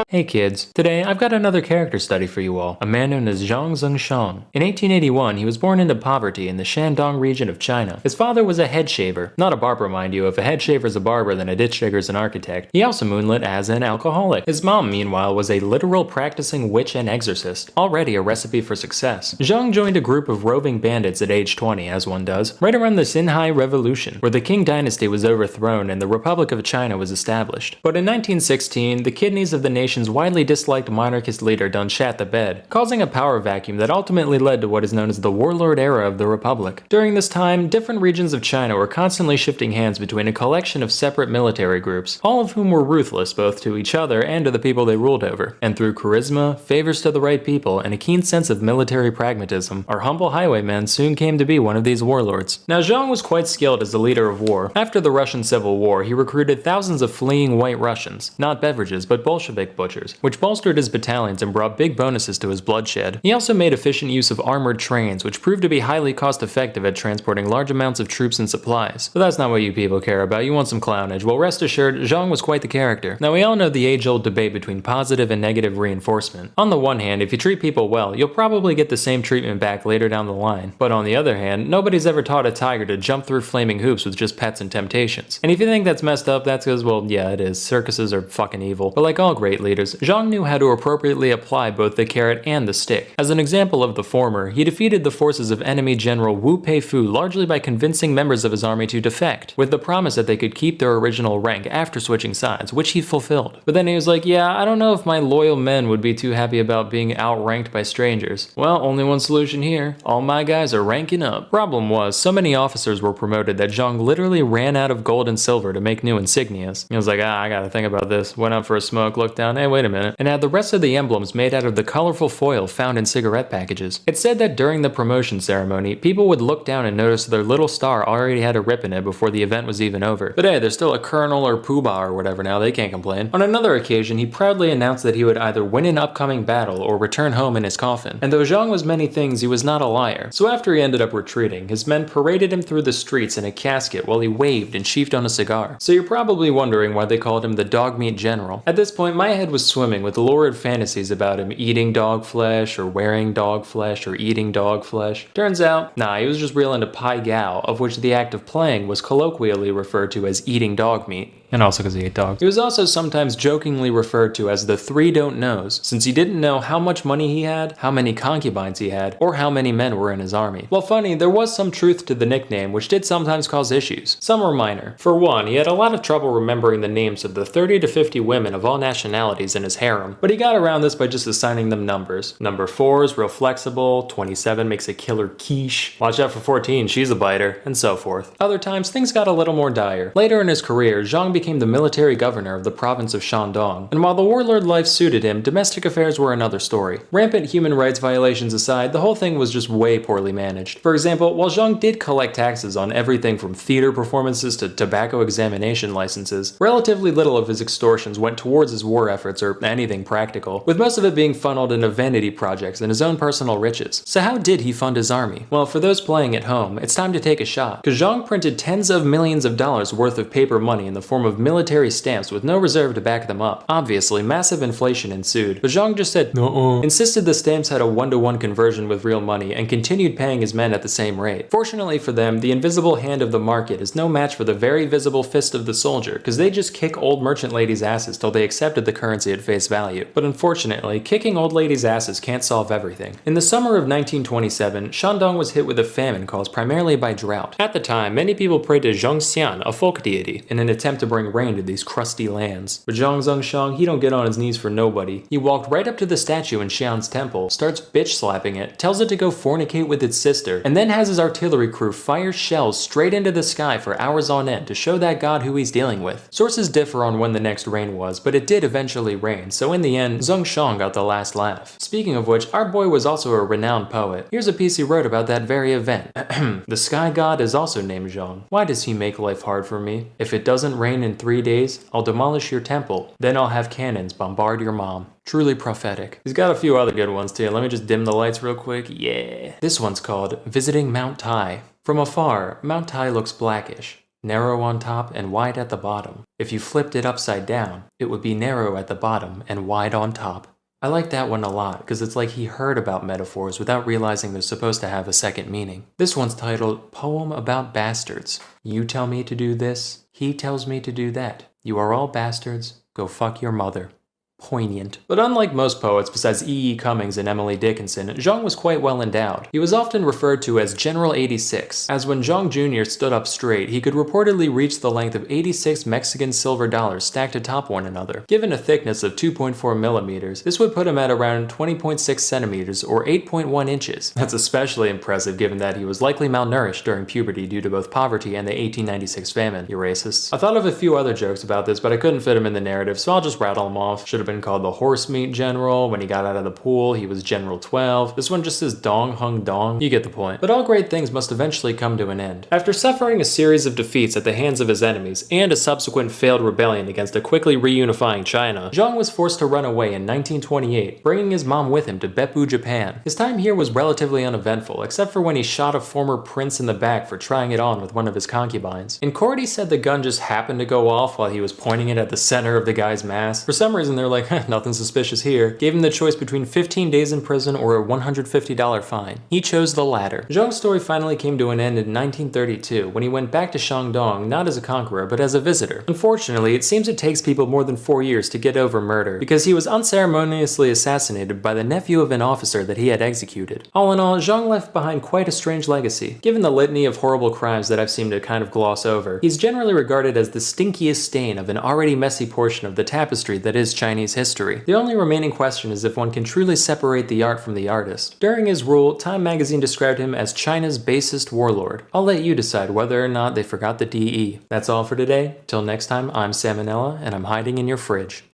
Hey kids, today I've got another character study for you all, a man known as Zhang. In 1881, he was born into poverty in the Shandong region of China. His father was a head shaver, not a barber mind you. If a head shaver's a barber, then a ditch digger's an architect. He also moonlit as an alcoholic. His mom, meanwhile, was a literal practicing witch and exorcist, already a recipe for success. Zhang joined a group of roving bandits at age 20, as one does, right around the Xinhai Revolution, where the Qing dynasty was overthrown and the Republic of China was established. But in 1916, the kidneys of the nation's widely disliked monarchist leader done shat the bed, causing a power vacuum that ultimately led to what is known as the warlord era of the Republic. During this time, different regions of China were constantly shifting hands between a collection of separate military groups, all of whom were ruthless both to each other and to the people they ruled over. And through charisma, favors to the right people, and a keen sense of military pragmatism, our humble highwayman soon came to be one of these warlords. Now Zhang was quite skilled as a leader of war. After the Russian Civil War, he recruited thousands of fleeing white Russians, not beverages but Bolshevik butchers, which bolstered his battalions and brought big bonuses to his bloodshed. He also made efficient use of armored trains, which proved to be highly cost-effective at transporting large amounts of troops and supplies. But that's not what you people care about, you want some clownage. Well, rest assured, Zhang was quite the character. Now we all know the age-old debate between positive and negative reinforcement. On the one hand, if you treat people well, you'll probably get the same treatment back later down the line. But on the other hand, nobody's ever taught a tiger to jump through flaming hoops with just pets and temptations. And if you think that's messed up, that's because, well, yeah, it is. Circuses are fucking evil. But like all great leaders, Zhang knew how to appropriately apply both the carrot and the stick. As an example of the former, he defeated the forces of enemy General Wu Peifu largely by convincing members of his army to defect, with the promise that they could keep their original rank after switching sides, which he fulfilled. But then he was like, yeah, I don't know if my loyal men would be too happy about being outranked by strangers. Well, only one solution here. All my guys are ranking up. Problem was, so many officers were promoted that Zhang literally ran out of gold and silver to make new insignias. He was like, I gotta think about this. Went out for a smoke, looked down, hey, wait a minute, and had the rest of the emblems made out of the colorful foil found in cigarette packages. It's said that during the promotion ceremony, people would look down and notice their little star already had a rip in it before the event was even over. But hey, there's still a colonel or poobah or whatever now, they can't complain. On another occasion, he proudly announced that he would either win an upcoming battle or return home in his coffin. And though Zhang was many things, he was not a liar. So after he ended up retreating, his men paraded him through the streets in a casket while he waved and sheafed on a cigar. So you're probably wondering why they called him the Dogmeat General. At this point, my head was swimming with lurid fantasies about him eating dog flesh or wearing dog flesh or eating dog flesh. Turns out, nah, he was just real into pai gow, of which the act of playing was colloquially referred to as eating dog meat. And also because he ate dogs. He was also sometimes jokingly referred to as the three don't knows, since he didn't know how much money he had, how many concubines he had, or how many men were in his army. Well, funny, there was some truth to the nickname, which did sometimes cause issues. Some were minor. For one, he had a lot of trouble remembering the names of the 30 to 50 women of all nationalities in his harem, but he got around this by just assigning them numbers. Number 4 is real flexible, 27 makes a killer quiche, watch out for 14, she's a biter, and so forth. Other times, things got a little more dire. Later in his career, Zhang became the military governor of the province of Shandong, and while the warlord life suited him, domestic affairs were another story. Rampant human rights violations aside, the whole thing was just way poorly managed. For example, while Zhang did collect taxes on everything from theater performances to tobacco examination licenses, relatively little of his extortions went towards his war efforts or anything practical, with most of it being funneled into vanity projects and his own personal riches. So how did he fund his army? Well, for those playing at home, it's time to take a shot, because Zhang printed tens of millions of dollars worth of paper money in the form of military stamps with no reserve to back them up. Obviously, massive inflation ensued, but Zhang just said no, insisted the stamps had a 1-to-1 conversion with real money, and continued paying his men at the same rate. Fortunately for them, the invisible hand of the market is no match for the very visible fist of the soldier, because they just kick old merchant ladies' asses till they accepted the currency at face value. But unfortunately, kicking old ladies' asses can't solve everything. In the summer of 1927, Shandong was hit with a famine caused primarily by drought. At the time, many people prayed to Zhongxian, a folk deity, in an attempt to bring rain to these crusty lands. But Zongchang, he don't get on his knees for nobody. He walked right up to the statue in Xian's temple, starts bitch slapping it, tells it to go fornicate with its sister, and then has his artillery crew fire shells straight into the sky for hours on end to show that god who he's dealing with. Sources differ on when the next rain was, but it did eventually rain, so in the end, Zongchang got the last laugh. Speaking of which, our boy was also a renowned poet. Here's a piece he wrote about that very event. The sky god is also named Zhang. Why does he make life hard for me? If it doesn't rain in 3 days, I'll demolish your temple. Then I'll have cannons bombard your mom. Truly prophetic. He's got a few other good ones too. Let me just dim the lights real quick. Yeah. This one's called Visiting Mount Tai. From afar, Mount Tai looks blackish, narrow on top and wide at the bottom. If you flipped it upside down, it would be narrow at the bottom and wide on top. I like that one a lot because it's like he heard about metaphors without realizing they're supposed to have a second meaning. This one's titled Poem About Bastards. You tell me to do this, he tells me to do that. You are all bastards, go fuck your mother. Poignant. But unlike most poets besides E.E. Cummings and Emily Dickinson, Zhang was quite well endowed. He was often referred to as General 86, as when Zhang Jr. stood up straight, he could reportedly reach the length of 86 Mexican silver dollars stacked atop one another. Given a thickness of 2.4 millimeters, this would put him at around 20.6 centimeters or 8.1 inches. That's especially impressive given that he was likely malnourished during puberty due to both poverty and the 1896 famine. You racists. I thought of a few other jokes about this, but I couldn't fit them in the narrative, so I'll just rattle them off. Should have been called the horse meat general. When he got out of the pool, he was General 12. This one just says Dong Hung Dong. You get the point. But all great things must eventually come to an end. After suffering a series of defeats at the hands of his enemies and a subsequent failed rebellion against a quickly reunifying China, Zhang was forced to run away in 1928, bringing his mom with him to Beppu, Japan. His time here was relatively uneventful, except for when he shot a former prince in the back for trying it on with one of his concubines. In court, he said the gun just happened to go off while he was pointing it at the center of the guy's mask. For some reason, they're like, nothing suspicious here. Gave him the choice between 15 days in prison or a $150 fine. He chose the latter. Zhang's story finally came to an end in 1932 when he went back to Shandong not as a conqueror but as a visitor. Unfortunately, it seems it takes people more than 4 years to get over murder because he was unceremoniously assassinated by the nephew of an officer that he had executed. All in all, Zhang left behind quite a strange legacy. Given the litany of horrible crimes that I've seemed to kind of gloss over, he's generally regarded as the stinkiest stain of an already messy portion of the tapestry that is Chinese history. The only remaining question is if one can truly separate the art from the artist. During his rule, Time magazine described him as China's basest warlord. I'll let you decide whether or not they forgot the DE. That's all for today. Till next time, I'm Salmonella, and I'm hiding in your fridge.